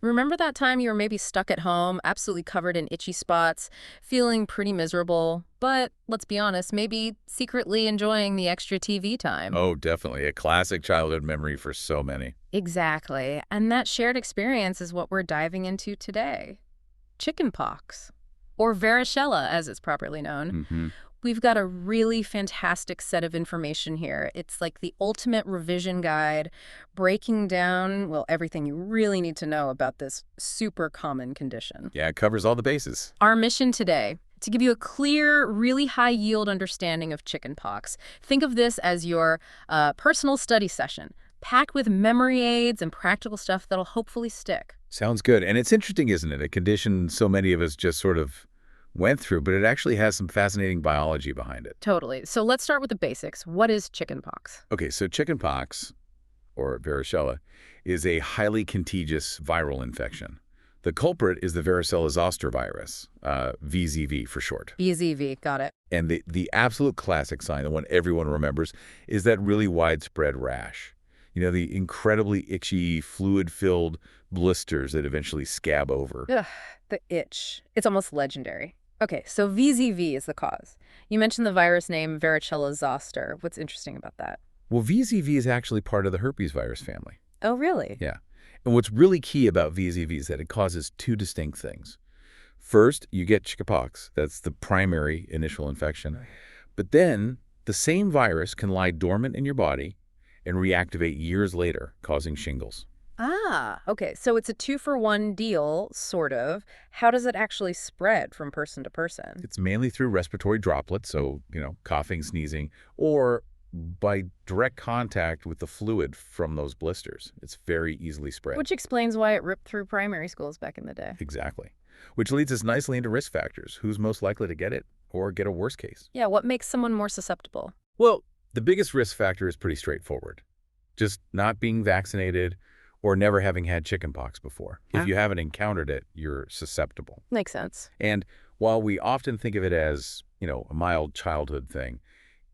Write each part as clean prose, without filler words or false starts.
Remember that time you were maybe stuck at home, absolutely covered in itchy spots, feeling pretty miserable, but let's be honest, maybe secretly enjoying the extra TV time? Oh, definitely. A classic childhood memory for so many. Exactly. And that shared experience is what we're diving into today. Chickenpox, or varicella as it's properly known. Hmm. We've got a really fantastic set of information here. It's like the ultimate revision guide, breaking down, well, everything you really need to know about this super common condition. Yeah, it covers all the bases. Our mission today, to give you a clear, really high-yield understanding of chickenpox. Think of this as your personal study session, packed with memory aids and practical stuff that'll hopefully stick. Sounds good. And it's interesting, isn't it? A condition so many of us just sort of went through, but it actually has some fascinating biology behind it. Totally. So let's start with the basics. What is chickenpox? Okay, so chickenpox, or varicella, is a highly contagious viral infection. The culprit is the varicella zoster virus, VZV for short. BZV, got it. And the absolute classic sign, the one everyone remembers, is that really widespread rash. You know, the incredibly itchy, fluid-filled blisters that eventually scab over. Ugh, the itch. It's almost legendary. Okay, so VZV is the cause. You mentioned the virus name Varicella zoster. What's interesting about that? Well, VZV is actually part of the herpesvirus family. Oh, really? Yeah. And what's really key about VZV is that it causes two distinct things. First, you get chickenpox. That's the primary initial infection. Right. But then the same virus can lie dormant in your body and reactivate years later, causing shingles. Ah, okay. So it's a two-for-one deal, sort of. How does it actually spread from person to person? It's mainly through respiratory droplets, so, coughing, sneezing, or by direct contact with the fluid from those blisters. It's very easily spread. Which explains why it ripped through primary schools back in the day. Exactly. Which leads us nicely into risk factors. Who's most likely to get it or get a worse case? Yeah, what makes someone more susceptible? Well, the biggest risk factor is pretty straightforward. Just not being vaccinated or never having had chickenpox before. If you haven't encountered it, you're susceptible. Makes sense. And while we often think of it as, a mild childhood thing,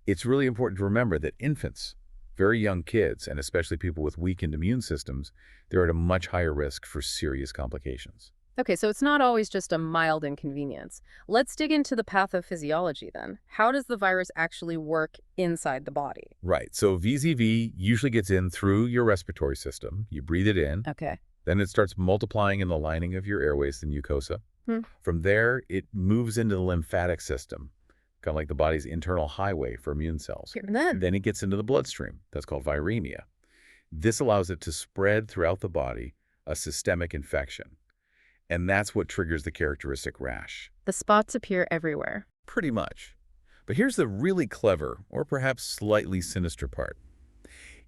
it's really important to remember that infants, very young kids, and especially people with weakened immune systems, they're at a much higher risk for serious complications. Okay, so it's not always just a mild inconvenience. Let's dig into the pathophysiology then. How does the virus actually work inside the body? Right. So VZV usually gets in through your respiratory system. You breathe it in. Okay. Then it starts multiplying in the lining of your airways, the mucosa. From there, it moves into the lymphatic system, kind of like the body's internal highway for immune cells. And then Then it gets into the bloodstream. That's called viremia. This allows it to spread throughout the body, a systemic infection. And that's what triggers the characteristic rash. the spots appear everywhere. Pretty much. But here's the really clever, or perhaps slightly sinister part.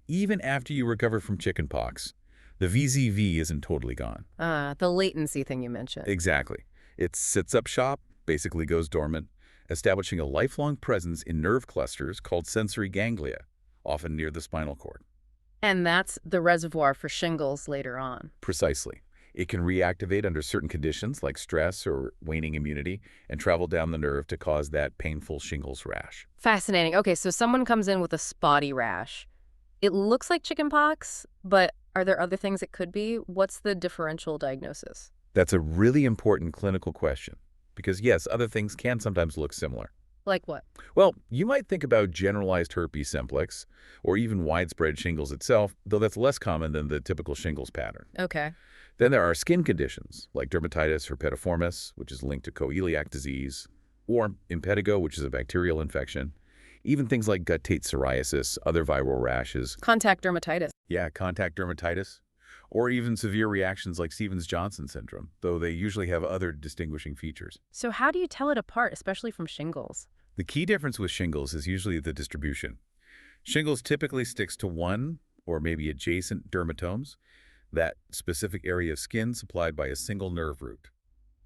Even after you recover from chickenpox, the VZV isn't totally gone. The latency thing you mentioned. Exactly. It sits up shop, basically goes dormant, establishing a lifelong presence in nerve clusters called sensory ganglia, often near the spinal cord. And that's the reservoir for shingles later on. Precisely. It can reactivate under certain conditions like stress or waning immunity and travel down the nerve to cause that painful shingles rash. Fascinating. Okay, so someone comes in with a spotty rash. It looks like chickenpox, but are there other things it could be? What's the differential diagnosis? That's a really important clinical question because, yes, other things can sometimes look similar. Like what? Well, you might think about generalized herpes simplex or even widespread shingles itself, though that's less common than the typical shingles pattern. Okay. Then there are skin conditions like dermatitis herpetiformis, which is linked to coeliac disease, or impetigo, which is a bacterial infection. Even things like gut-taint psoriasis, other viral rashes. Contact dermatitis. Yeah, contact dermatitis. Or even severe reactions like Stevens-Johnson syndrome, though they usually have other distinguishing features. So how do you tell it apart, especially from shingles? The key difference with shingles is usually the distribution. Shingles typically sticks to one or maybe adjacent dermatomes, that specific area of skin supplied by a single nerve root.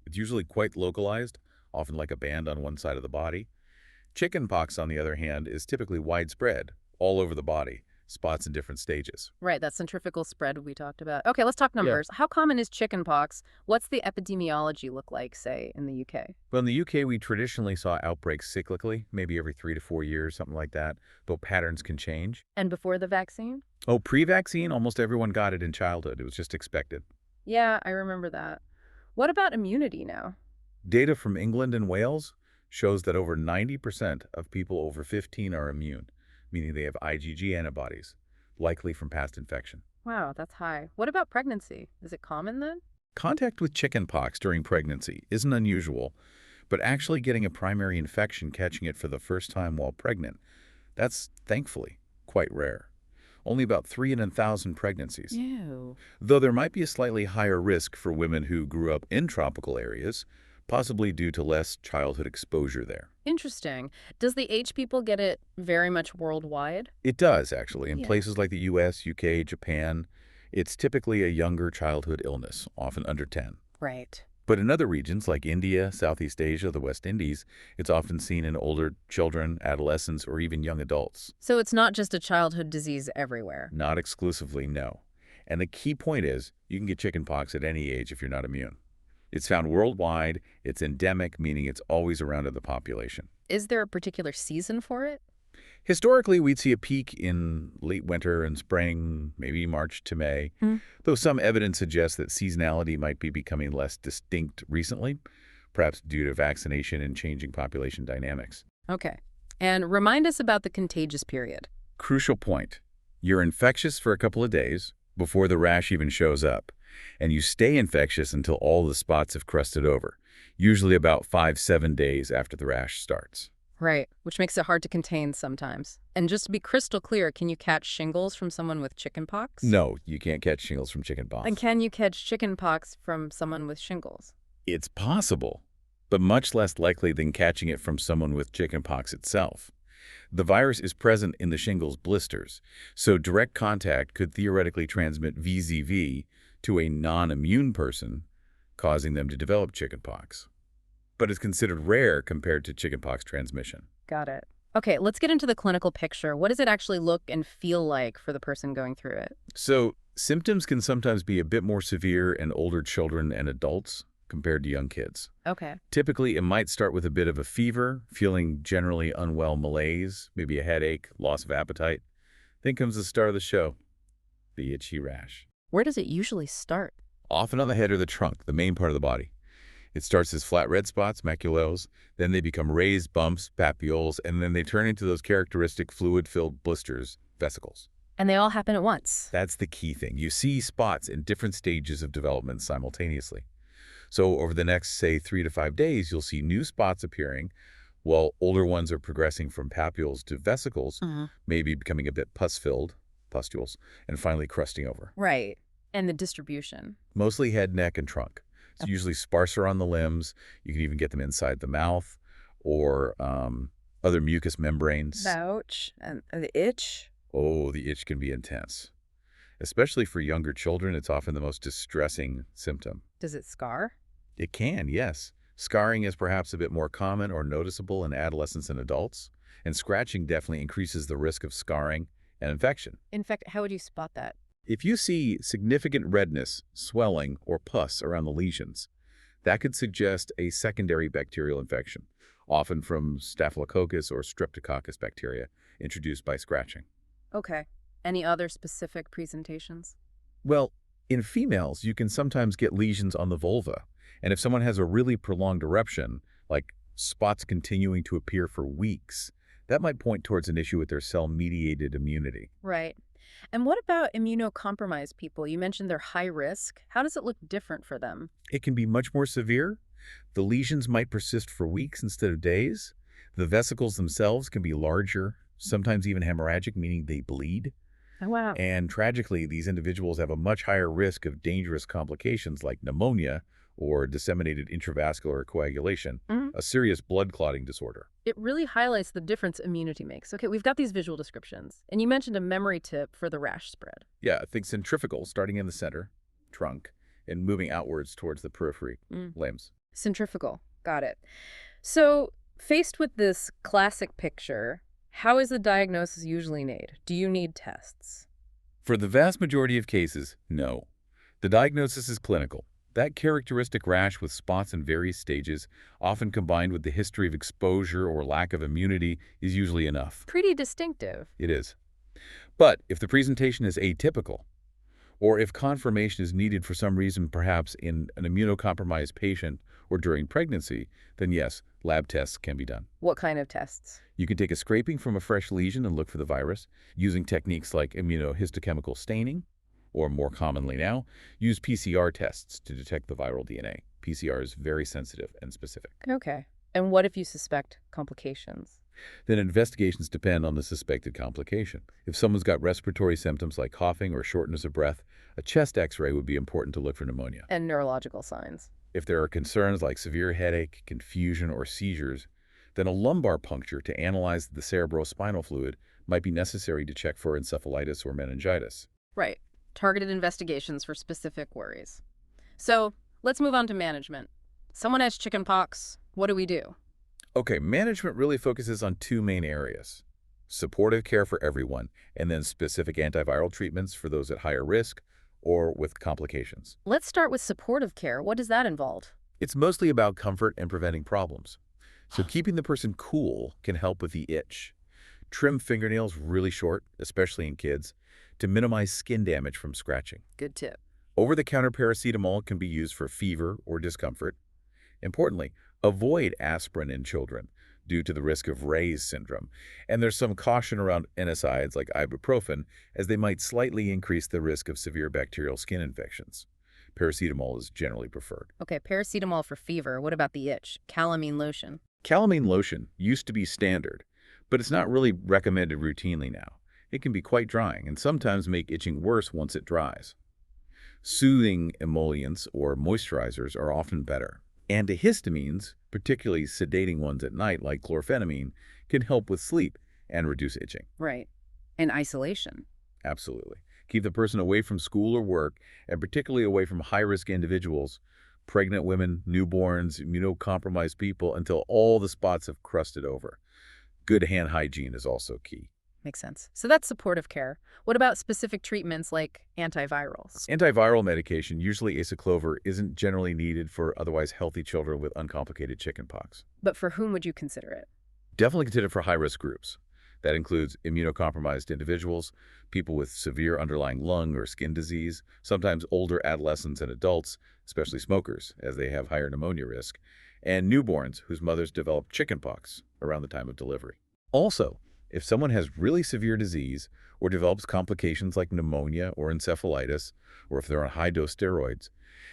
It's usually quite localized, often like a band on one side of the body. Chickenpox, on the other hand, is typically widespread, all over the body, spots in different stages. Right, that centrifugal spread we talked about. Okay, let's talk numbers. How common is chickenpox? What's the epidemiology look like, say, in the UK? Well, in the UK, we traditionally saw outbreaks cyclically, maybe every 3 to 4 years, something like that, though patterns can change. And before the vaccine? Oh, pre-vaccine, almost everyone got it in childhood. It was just expected. Yeah, I remember that. What about immunity now? Data from England and Wales shows that over 90% of people over 15 are immune, meaning they have IgG antibodies, likely from past infection. Wow, that's high. What about pregnancy? Is it common then? Contact with chickenpox during pregnancy isn't unusual, but actually getting a primary infection, catching it for the first time while pregnant, that's thankfully quite rare. Only about 3 in 1,000 pregnancies. Ew. Though there might be a slightly higher risk for women who grew up in tropical areas, possibly due to less childhood exposure there. Interesting. Does the H people get it very much worldwide? It does, actually. In Yeah. places like the US, UK, Japan, it's typically a younger childhood illness, often under 10. Right. But in other regions like India, Southeast Asia, the West Indies, it's often seen in older children, adolescents, or even young adults. So it's not just a childhood disease everywhere. Not exclusively, no. And the key point is, you can get chickenpox at any age if you're not immune. It's found worldwide, it's endemic, meaning it's always around in the population. Is there a particular season for it? Historically, we'd see a peak in late winter and spring, maybe March to May, Hmm. though some evidence suggests that seasonality might be becoming less distinct recently, perhaps due to vaccination and changing population dynamics. Okay. And remind us about the contagious period. Crucial point. You're infectious for a couple of days before the rash even shows up, and you stay infectious until all the spots have crusted over, usually about 5-7 days after the rash starts. Right, which makes it hard to contain sometimes. And just to be crystal clear, can you catch shingles from someone with chickenpox? No, you can't catch shingles from chickenpox. And can you catch chickenpox from someone with shingles? It's possible, but much less likely than catching it from someone with chickenpox itself. The virus is present in the shingles blisters, so direct contact could theoretically transmit VZV to a non-immune person, causing them to develop chickenpox. But it's considered rare compared to chickenpox transmission. Got it. Okay, let's get into the clinical picture. What does it actually look and feel like for the person going through it? So, symptoms can sometimes be a bit more severe in older children and adults compared to young kids. Okay. Typically, it might start with a bit of a fever, feeling generally unwell malaise, maybe a headache, loss of appetite. Then comes the star of the show, the itchy rash. Where does it usually start? Often on the head or the trunk, the main part of the body. It starts as flat red spots, maculoles, then they become raised bumps, papules, and then they turn into those characteristic fluid-filled blisters, vesicles. And they all happen at once. That's the key thing. You see spots in different stages of development simultaneously. So over the next, say, 3 to 5 days, you'll see new spots appearing, while older ones are progressing from papules to vesicles, maybe becoming a bit pus-filled, pustules, and finally crusting over. Right. And the distribution. Mostly head, neck, and trunk. It's usually sparser on the limbs. You can even get them inside the mouth or other mucous membranes. Ouch. And the itch? Oh, the itch can be intense. Especially for younger children, it's often the most distressing symptom. Does it scar? It can, yes. Scarring is perhaps a bit more common or noticeable in adolescents and adults, and scratching definitely increases the risk of scarring and infection. In fact, how would you spot that? If you see significant redness, swelling, or pus around the lesions, that could suggest a secondary bacterial infection, often from Staphylococcus or Streptococcus bacteria introduced by scratching. Okay. Any other specific presentations? Well, in females, you can sometimes get lesions on the vulva, and if someone has a really prolonged eruption, like spots continuing to appear for weeks, that might point towards an issue with their cell-mediated immunity. Right. And what about immunocompromised people? You mentioned they're high risk. How does it look different for them? It can be much more severe. The lesions might persist for weeks instead of days. The vesicles themselves can be larger, sometimes even hemorrhagic, meaning they bleed. Oh, wow. And tragically, these individuals have a much higher risk of dangerous complications like pneumonia or disseminated intravascular coagulation, a serious blood clotting disorder. It really highlights the difference immunity makes. Okay, we've got these visual descriptions. And you mentioned a memory tip for the rash spread. Yeah, think centrifugal, starting in the center, trunk, and moving outwards towards the periphery, limbs. Centrifugal. Got it. So, faced with this classic picture, how is the diagnosis usually made? Do you need tests? For the vast majority of cases, no. The diagnosis is clinical. That characteristic rash with spots in various stages, often combined with the history of exposure or lack of immunity, is usually enough. Pretty distinctive. It is. But if the presentation is atypical, Or if confirmation is needed for some reason, perhaps in an immunocompromised patient or during pregnancy, then yes, lab tests can be done. What kind of tests? You can take a scraping from a fresh lesion and look for the virus using techniques like immunohistochemical staining, or more commonly now, use PCR tests to detect the viral DNA. PCR is very sensitive and specific. Okay. And what if you suspect complications? Then investigations depend on the suspected complication. If someone's got respiratory symptoms like coughing or shortness of breath, a chest x-ray would be important to look for pneumonia. And neurological signs. If there are concerns like severe headache, confusion, or seizures, then a lumbar puncture to analyze the cerebrospinal fluid might be necessary to check for encephalitis or meningitis. Right. Targeted investigations for specific worries. So let's move on to management. Someone has chickenpox. What do we do? Okay, management really focuses on two main areas: supportive care for everyone, and then specific antiviral treatments for those at higher risk or with complications. Let's start with supportive care. What does that involve? It's mostly about comfort and preventing problems. So keeping the person cool can help with the itch. Trim fingernails really short, especially in kids, to minimize skin damage from scratching. Good tip. Over-the-counter paracetamol can be used for fever or discomfort. Importantly, avoid aspirin in children due to the risk of Ray's syndrome. And there's some caution around NSAIDs like ibuprofen, as they might slightly increase the risk of severe bacterial skin infections. Paracetamol is generally preferred. Okay, paracetamol for fever. What about the itch? Calamine lotion. Calamine lotion used to be standard, but it's not really recommended routinely now. It can be quite drying and sometimes make itching worse once it dries. Soothing emollients or moisturizers are often better. Antihistamines, particularly sedating ones at night like chlorphenamine, can help with sleep and reduce itching. Right. And isolation. Absolutely. Keep the person away from school or work, and particularly away from high-risk individuals, pregnant women, newborns, immunocompromised people, until all the spots have crusted over. Good hand hygiene is also key. Makes sense. So that's supportive care. What about specific treatments like antivirals? Antiviral medication, usually acyclovir, isn't generally needed for otherwise healthy children with uncomplicated chickenpox. But for whom would you consider it? Definitely consider it for high-risk groups. That includes immunocompromised individuals, people with severe underlying lung or skin disease, sometimes older adolescents and adults, especially smokers, as they have higher pneumonia risk, and newborns whose mothers develop chickenpox around the time of delivery. Also, if someone has really severe disease or develops complications like pneumonia or encephalitis, or if they're on high-dose steroids.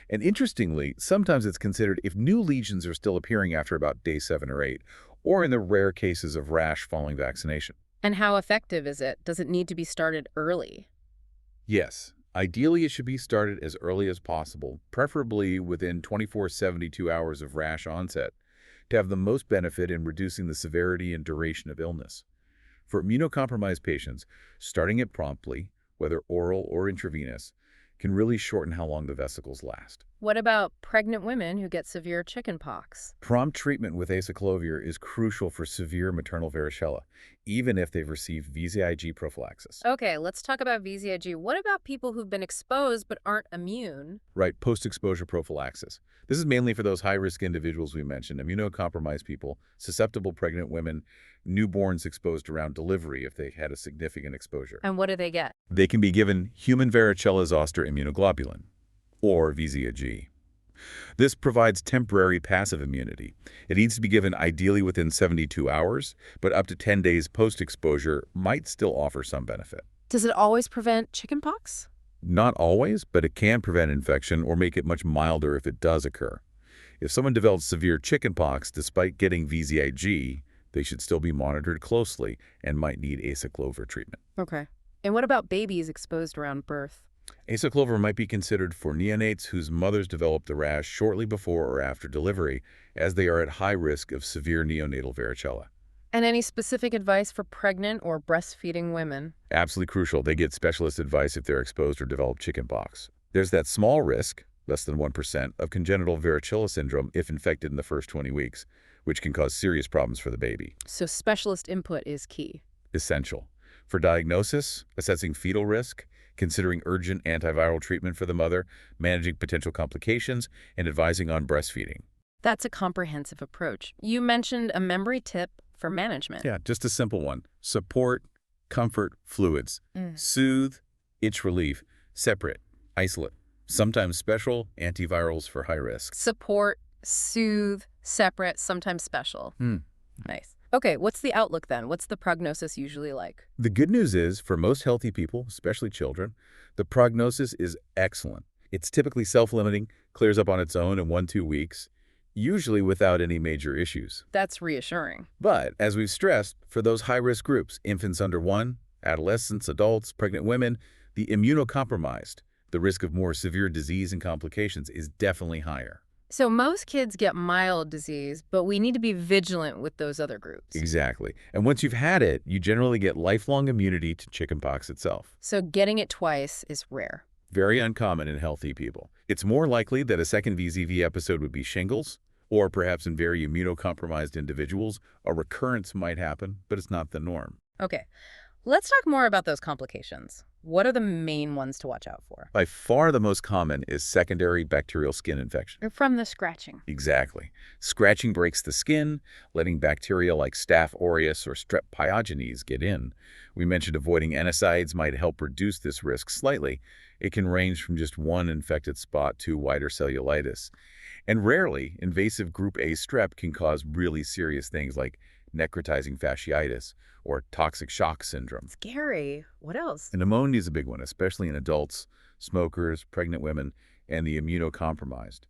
And interestingly, sometimes it's considered if new lesions are still appearing after about day 7 or 8, or in the rare cases of rash following vaccination. And how effective is it? Does it need to be started early? Yes. Ideally, it should be started as early as possible, preferably within 24-72 hours of rash onset, to have the most benefit in reducing the severity and duration of illness. For immunocompromised patients, starting it promptly, whether oral or intravenous, can really shorten how long the vesicles last. What about pregnant women who get severe chickenpox? Prompt treatment with acyclovir is crucial for severe maternal varicella, even if they've received VZIG prophylaxis. Okay, let's talk about VZIG. What about people who've been exposed but aren't immune? Right, post-exposure prophylaxis. This is mainly for those high-risk individuals we mentioned, immunocompromised people, susceptible pregnant women, newborns exposed around delivery if they had a significant exposure. And what do they get? They can be given human varicella zoster immunoglobulin, or VZIG. This provides temporary passive immunity. It needs to be given ideally within 72 hours, but up to 10 days post-exposure might still offer some benefit. Does it always prevent chickenpox? Not always, but it can prevent infection or make it much milder if it does occur. If someone develops severe chickenpox despite getting VZIG, they should still be monitored closely and might need acyclovir treatment. Okay. And what about babies exposed around birth? Acyclovir might be considered for neonates whose mothers develop the rash shortly before or after delivery, as they are at high risk of severe neonatal varicella. And any specific advice for pregnant or breastfeeding women? Absolutely crucial. They get specialist advice if they're exposed or develop chickenpox. There's that small risk, less than 1%, of congenital varicella syndrome if infected in the first 20 weeks, which can cause serious problems for the baby. So specialist input is key. Essential. For diagnosis, assessing fetal risk, considering urgent antiviral treatment for the mother, managing potential complications, and advising on breastfeeding. That's a comprehensive approach. You mentioned a memory tip for management. Yeah, just a simple one. Support, comfort, fluids. Soothe, itch relief, separate. Isolate. Sometimes special antivirals for high risk. Support, soothe, separate, sometimes special. Hmm. Nice. Okay, what's the outlook then? What's the prognosis usually like? The good news is, for most healthy people, especially children, the prognosis is excellent. It's typically self-limiting, clears up on its own in 1–2 weeks, usually without any major issues. That's reassuring. But, as we've stressed, for those high-risk groups, infants under 1, adolescents, adults, pregnant women, the immunocompromised, the risk of more severe disease and complications is definitely higher. So most kids get mild disease, but we need to be vigilant with those other groups. Exactly. And once you've had it, you generally get lifelong immunity to chickenpox itself. So getting it twice is rare. Very uncommon in healthy people. It's more likely that a second VZV episode would be shingles, or perhaps in very immunocompromised individuals, a recurrence might happen, but it's not the norm. Okay, let's talk more about those complications. What are the main ones to watch out for? By far the most common is secondary bacterial skin infection. From the scratching. Exactly. Scratching breaks the skin, letting bacteria like Staph aureus or Strep pyogenes get in. We mentioned avoiding NSAIDs might help reduce this risk slightly. It can range from just one infected spot to wider cellulitis. And rarely, invasive group A strep can cause really serious things like necrotizing fasciitis or toxic shock syndrome. Scary. What else? And pneumonia is a big one, especially in adults, smokers, pregnant women, and the immunocompromised.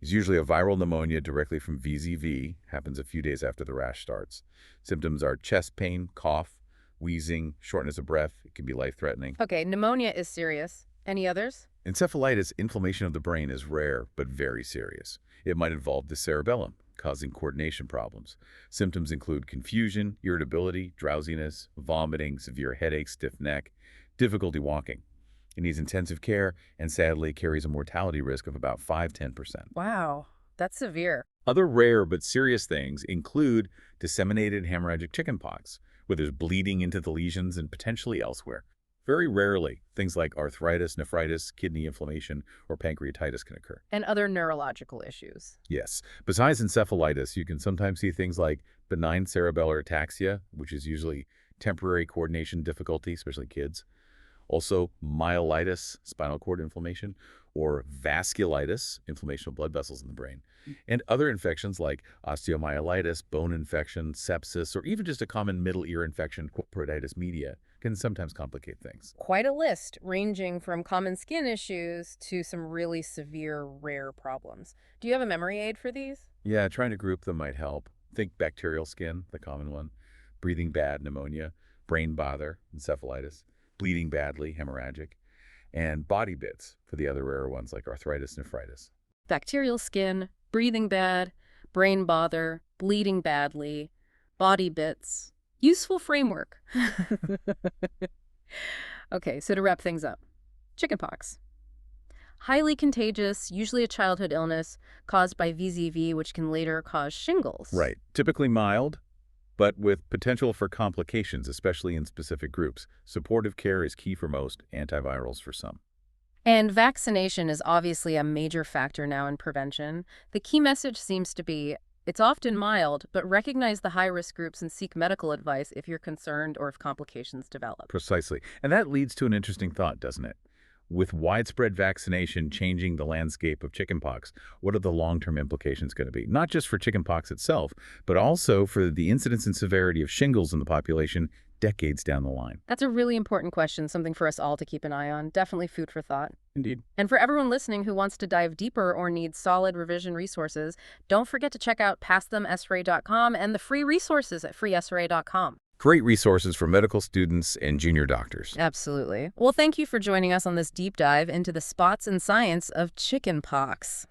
It's usually a viral pneumonia directly from VZV, happens a few days after the rash starts. Symptoms are chest pain, cough, wheezing, shortness of breath. It can be life-threatening. Okay, pneumonia is serious. Any others? Encephalitis, inflammation of the brain, is rare but very serious. It might involve the cerebellum, causing coordination problems. Symptoms include confusion, irritability, drowsiness, vomiting, severe headache, stiff neck, difficulty walking. It needs intensive care and sadly carries a mortality risk of about 5–10%. Wow, that's severe. Other rare but serious things include disseminated hemorrhagic chickenpox, where there's bleeding into the lesions and potentially elsewhere. Very rarely, things like arthritis, nephritis, kidney inflammation, or pancreatitis can occur. And other neurological issues. Yes. Besides encephalitis, you can sometimes see things like benign cerebellar ataxia, which is usually temporary coordination difficulty, especially kids. Also, myelitis, spinal cord inflammation, or vasculitis, inflammation of blood vessels in the brain. And other infections like osteomyelitis, bone infection, sepsis, or even just a common middle ear infection, Paediatrics media, can sometimes complicate things. Quite a list, ranging from common skin issues to some really severe, rare problems. Do you have a memory aid for these? Yeah, trying to group them might help. Think bacterial skin, the common one, breathing bad, pneumonia, brain bother, encephalitis, bleeding badly, hemorrhagic, and body bits for the other rare ones like arthritis, nephritis. Bacterial skin, breathing bad, brain bother, bleeding badly, body bits. Useful framework. Okay, so to wrap things up. Chickenpox. Highly contagious, usually a childhood illness caused by VZV, which can later cause shingles. Right. Typically mild, but with potential for complications, especially in specific groups. Supportive care is key for most, antivirals for some. And vaccination is obviously a major factor now in prevention. The key message seems to be, it's often mild, but recognize the high-risk groups and seek medical advice if you're concerned or if complications develop. Precisely. And that leads to an interesting thought, doesn't it? With widespread vaccination changing the landscape of chickenpox, what are the long-term implications going to be? Not just for chickenpox itself, but also for the incidence and severity of shingles in the population decades down the line. That's a really important question, something for us all to keep an eye on. Definitely food for thought. Indeed. And for everyone listening who wants to dive deeper or needs solid revision resources, don't forget to check out PassThemSRA.com and the free resources at freesra.com. Great resources for medical students and junior doctors. Absolutely. Well, thank you for joining us on this deep dive into the spots and science of chickenpox.